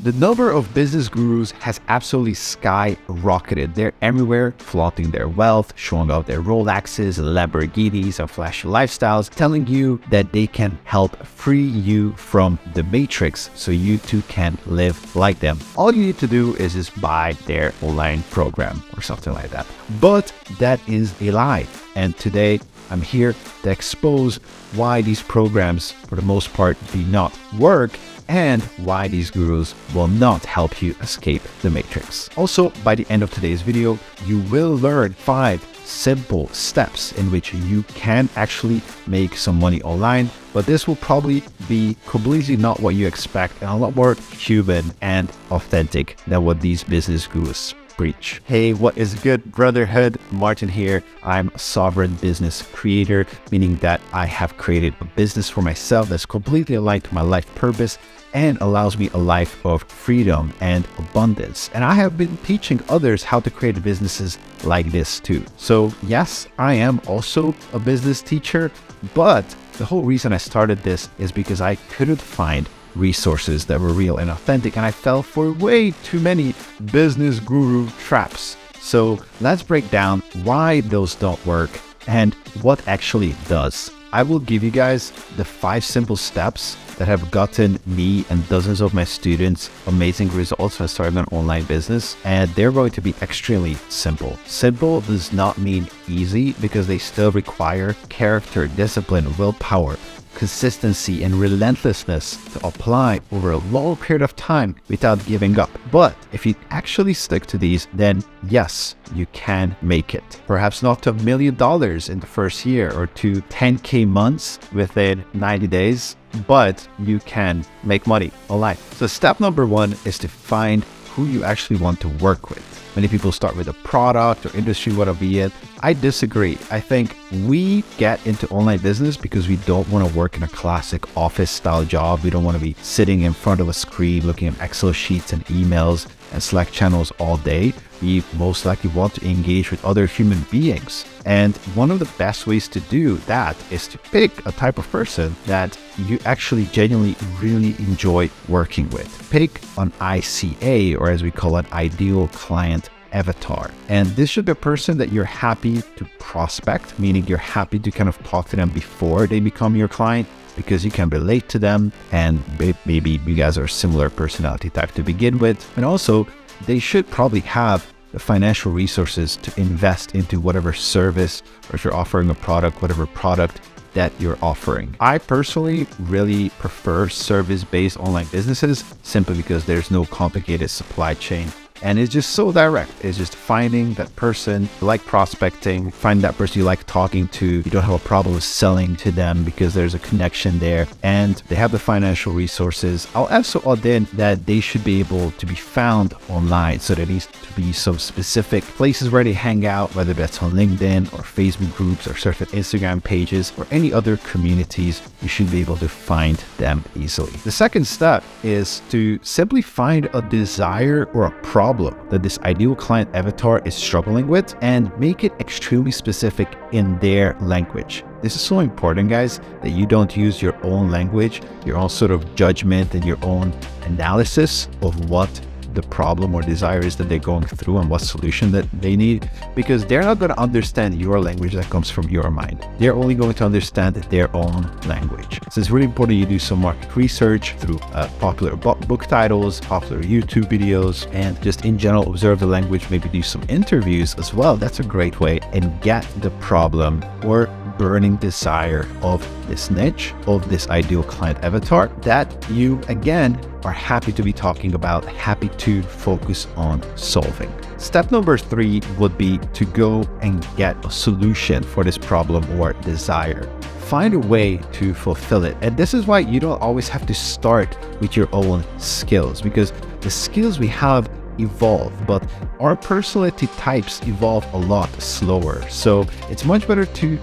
The number of business gurus has absolutely skyrocketed. They're everywhere, flaunting their wealth, showing off their Rolexes, Lamborghinis, and flashy lifestyles, telling you that they can help free you from the matrix so you too can live like them. All you need to do is just buy their online program or something like that. But that is a lie. And today I'm here to expose why these programs, for the most part, do not work and why these gurus will not help you escape the matrix. Also, by the end of today's video, you will learn 5 simple steps in which you can actually make some money online, but this will probably be completely not what you expect and a lot more human and authentic than what these business gurus preach. Hey, what is good, brotherhood? Martin here. I'm a sovereign business creator, meaning that I have created a business for myself that's completely aligned to my life purpose and allows me a life of freedom and abundance. And I have been teaching others how to create businesses like this too. So yes, I am also a business teacher, but the whole reason I started this is because I couldn't find resources that were real and authentic, and I fell for way too many business guru traps. So let's break down why those don't work and what actually does. I will give you guys the 5 simple steps that have gotten me and dozens of my students amazing results when starting an online business, and they're going to be extremely simple. Simple does not mean easy because they still require character, discipline, willpower, consistency, and relentlessness to apply over a long period of time without giving up. But if you actually stick to these, then yes, you can make it. Perhaps not to $1 million in the first year or to 10K months within 90 days, but you can make money online. So step number 1 is to find who you actually want to work with. Many people start with a product or industry, whatever be it. I disagree. I think we get into online business because we don't want to work in a classic office style job. We don't want to be sitting in front of a screen looking at Excel sheets and emails and Slack channels all day. We most likely want to engage with other human beings. And one of the best ways to do that is to pick a type of person that you actually genuinely really enjoy working with. Pick an ICA, or as we call it, ideal client avatar. And this should be a person that you're happy to prospect, meaning you're happy to kind of talk to them before they become your client, because you can relate to them and maybe you guys are a similar personality type to begin with. And also, they should probably have the financial resources to invest into whatever service, or if you're offering a product, whatever product that you're offering. I personally really prefer service-based online businesses simply because there's no complicated supply chain. And it's just so direct. It's just finding that person you like prospecting, find that person you like talking to. You don't have a problem with selling to them because there's a connection there and they have the financial resources. I'll also add in that they should be able to be found online. So there needs to be some specific places where they hang out, whether that's on LinkedIn or Facebook groups or certain Instagram pages or any other communities. You should be able to find them easily. The second step is to simply find a desire or a problem that this ideal client avatar is struggling with and make it extremely specific in their language. This is so important, guys, that you don't use your own language, your own sort of judgment and your own analysis of what the problem or desire is that they're going through and what solution that they need, because they're not going to understand your language that comes from your mind. They're only going to understand their own language. So it's really important you do some market research through popular book titles, popular YouTube videos, and just in general observe the language, maybe do some interviews as well. That's a great way, and get the problem or burning desire of this niche, of this ideal client avatar that you, again, are happy to be talking about, happy to focus on solving. Step number 3 would be to go and get a solution for this problem or desire. Find a way to fulfill it. And this is why you don't always have to start with your own skills, because the skills we have evolve, but our personality types evolve a lot slower. So it's much better to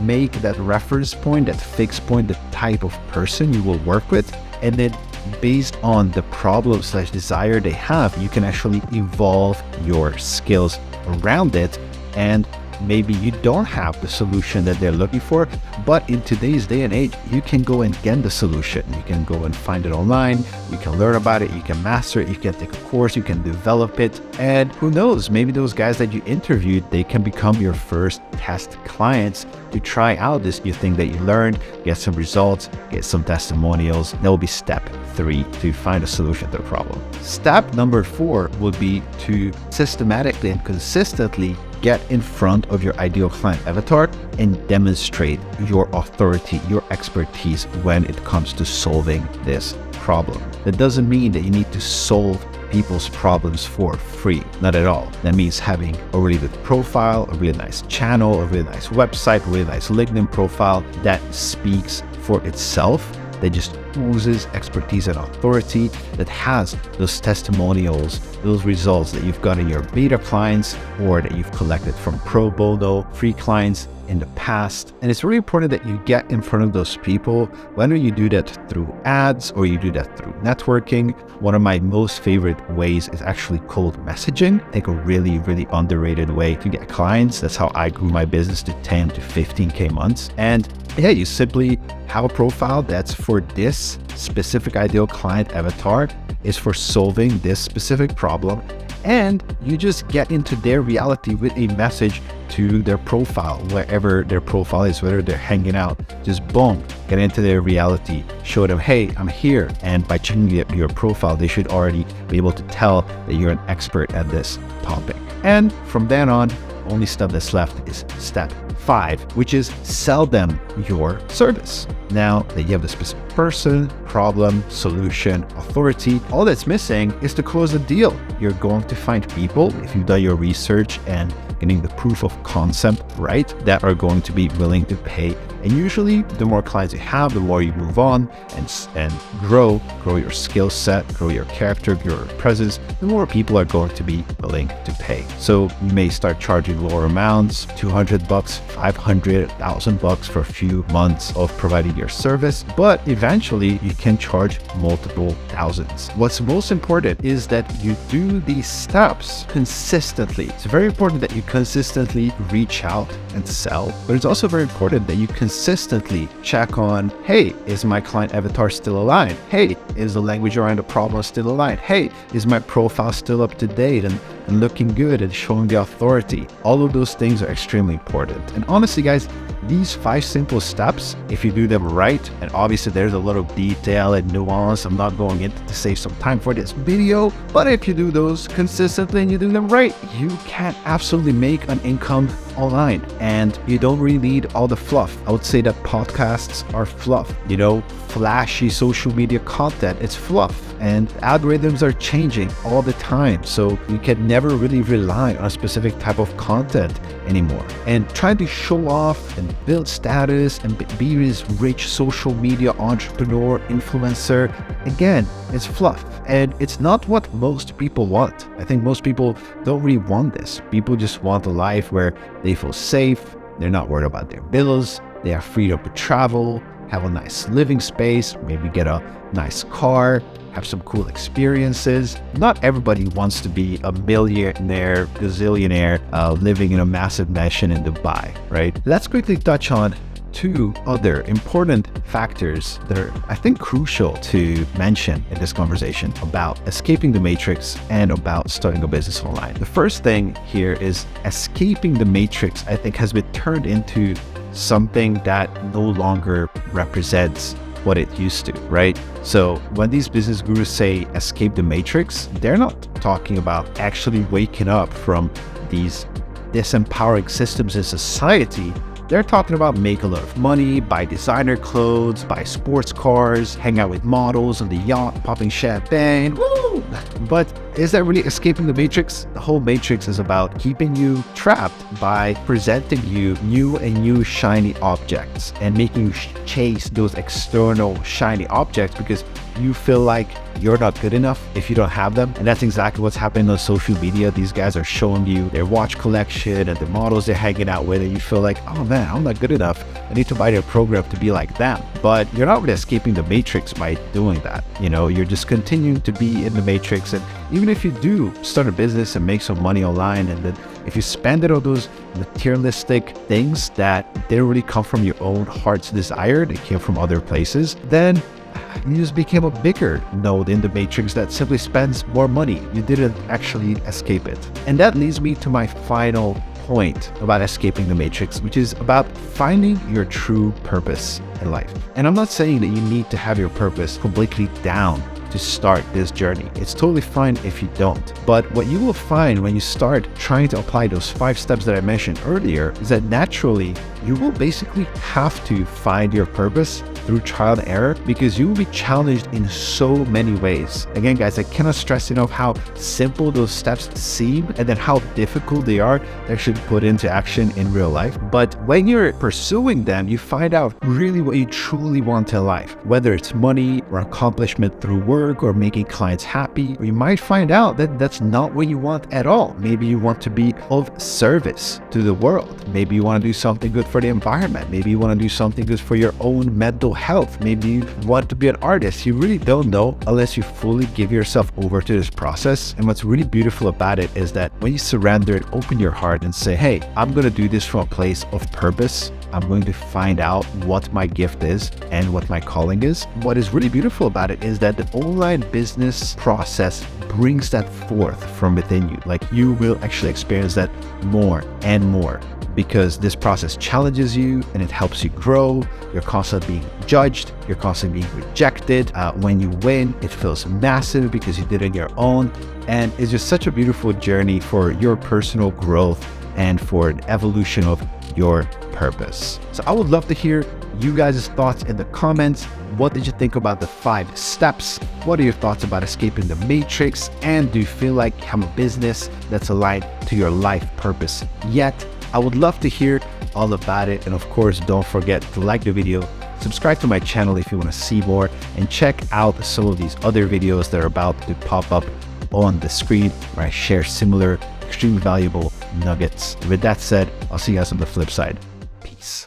make that reference point, that fixed point, the type of person you will work with, and then based on the problem / desire they have, you can actually evolve your skills around it and maybe you don't have the solution that they're looking for, but in today's day and age, you can go and get the solution. You can go and find it online, you can learn about it, you can master it, you can take a course, you can develop it, and who knows, maybe those guys that you interviewed, they can become your first test clients to try out this new thing that you learned, get some results, get some testimonials. That will be step 3 to find a solution to the problem. Step number 4 would be to systematically and consistently get in front of your ideal client avatar and demonstrate your authority, your expertise when it comes to solving this problem. That doesn't mean that you need to solve people's problems for free. Not at all. That means having a really good profile, a really nice channel, a really nice website, a really nice LinkedIn profile that speaks for itself, that just oozes expertise and authority, that has those testimonials, those results that you've got in your beta clients or that you've collected from pro bono free clients in the past. And it's really important that you get in front of those people, whether you do that through ads or you do that through networking. One of my most favorite ways is actually cold messaging. I think a really, really underrated way to get clients. That's how I grew my business to 10 to 15K months. And yeah, you simply have a profile that's for this specific ideal client avatar, is for solving this specific problem, and you just get into their reality with a message to their profile, wherever their profile is, whether they're hanging out, just boom, get into their reality, show them, hey, I'm here. And by checking your profile, they should already be able to tell that you're an expert at this topic. And from then on, only step that's left is step 5, which is sell them your service. Now that you have the specific person, problem, solution, authority, all that's missing is to close a deal. You're going to find people, if you've done your research and getting the proof of concept right, that are going to be willing to pay. And usually the more clients you have, the more you move on and grow your skill set, grow your character, your presence, the more people are going to be willing to pay. So you may start charging lower amounts, $200, $500, $1,000 for a few months of providing your service, but eventually you can charge multiple thousands. What's most important is that you do these steps consistently. It's very important that you consistently reach out and sell, but it's also very important that you consistently check on, hey, is my client avatar still aligned? Hey, is the language around the problem still aligned? Hey, is my profile still up to date and looking good and showing the authority? All of those things are extremely important. And honestly, guys, these 5 simple steps, if you do them right, and obviously there's a lot of detail and nuance, I'm not going into to save some time for this video, but if you do those consistently and you do them right, you can absolutely make an income online, and you don't really need all the fluff. I would say that podcasts are fluff, flashy social media content, it's fluff. And algorithms are changing all the time, so you can never really rely on a specific type of content anymore. And trying to show off and build status and be this rich social media entrepreneur, influencer, again, it's fluff. And it's not what most people want. I think most people don't really want this. People just want a life where they feel safe, they're not worried about their bills, they have freedom to travel, have a nice living space, maybe get a nice car, have some cool experiences. Not everybody wants to be a millionaire, gazillionaire, living in a massive mansion in Dubai, right? Let's quickly touch on 2 other important factors that are, I think, crucial to mention in this conversation about escaping the matrix and about starting a business online. The first thing here is escaping the matrix, I think, has been turned into something that no longer represents what it used to, right? So when these business gurus say escape the matrix, they're not talking about actually waking up from these disempowering systems in society. They're talking about make a lot of money, buy designer clothes, buy sports cars, hang out with models on the yacht, popping champagne. Woo! But is that really escaping the matrix? The whole matrix is about keeping you trapped by presenting you new shiny objects and making you chase those external shiny objects because you feel like you're not good enough if you don't have them. And that's exactly what's happening on social media. These guys are showing you their watch collection and the models they're hanging out with, and you feel like, oh man, I'm not good enough. I need to buy their program to be like them. But you're not really escaping the matrix by doing that. You're just continuing to be in the matrix bucks. And even if you do start a business and make some money online, and then if you spend it on those materialistic things that didn't really come from your own heart's desire, they came from other places, then you just became a bigger node in the matrix that simply spends more money. You didn't actually escape it. And that leads me to my final point about escaping the matrix, which is about finding your true purpose in life. And I'm not saying that you need to have your purpose completely down to start this journey. It's totally fine if you don't. But what you will find when you start trying to apply those 5 steps that I mentioned earlier is that naturally you will basically have to find your purpose through trial and error, because you will be challenged in so many ways. Again, guys, I cannot stress enough how simple those steps seem and then how difficult they are to actually put into action in real life. But when you're pursuing them, you find out really what you truly want in life, whether it's money or accomplishment through work or making clients happy. Or you might find out that that's not what you want at all. Maybe you want to be of service to the world. Maybe you want to do something good for the environment. Maybe you want to do something good for your own mental health. Maybe you want to be an artist. You really don't know unless you fully give yourself over to this process. And what's really beautiful about it is that when you surrender and open your heart and say, hey, I'm going to do this from a place of purpose. I'm going to find out what my gift is and what my calling is. What is really beautiful about it is that the online business process brings that forth from within you. Like, you will actually experience that more and more, because this process challenges you and it helps you grow. You're constantly being judged. You're constantly being rejected. When you win, it feels massive because you did it on your own. And it's just such a beautiful journey for your personal growth and for an evolution of your purpose. So I would love to hear you guys' thoughts in the comments. What did you think about the 5 steps? What are your thoughts about escaping the matrix? And do you feel like you have a business that's aligned to your life purpose yet? I would love to hear all about it. And of course, don't forget to like the video, subscribe to my channel if you want to see more, and check out some of these other videos that are about to pop up on the screen where I share similar, extremely valuable nuggets. With that said, I'll see you guys on the flip side.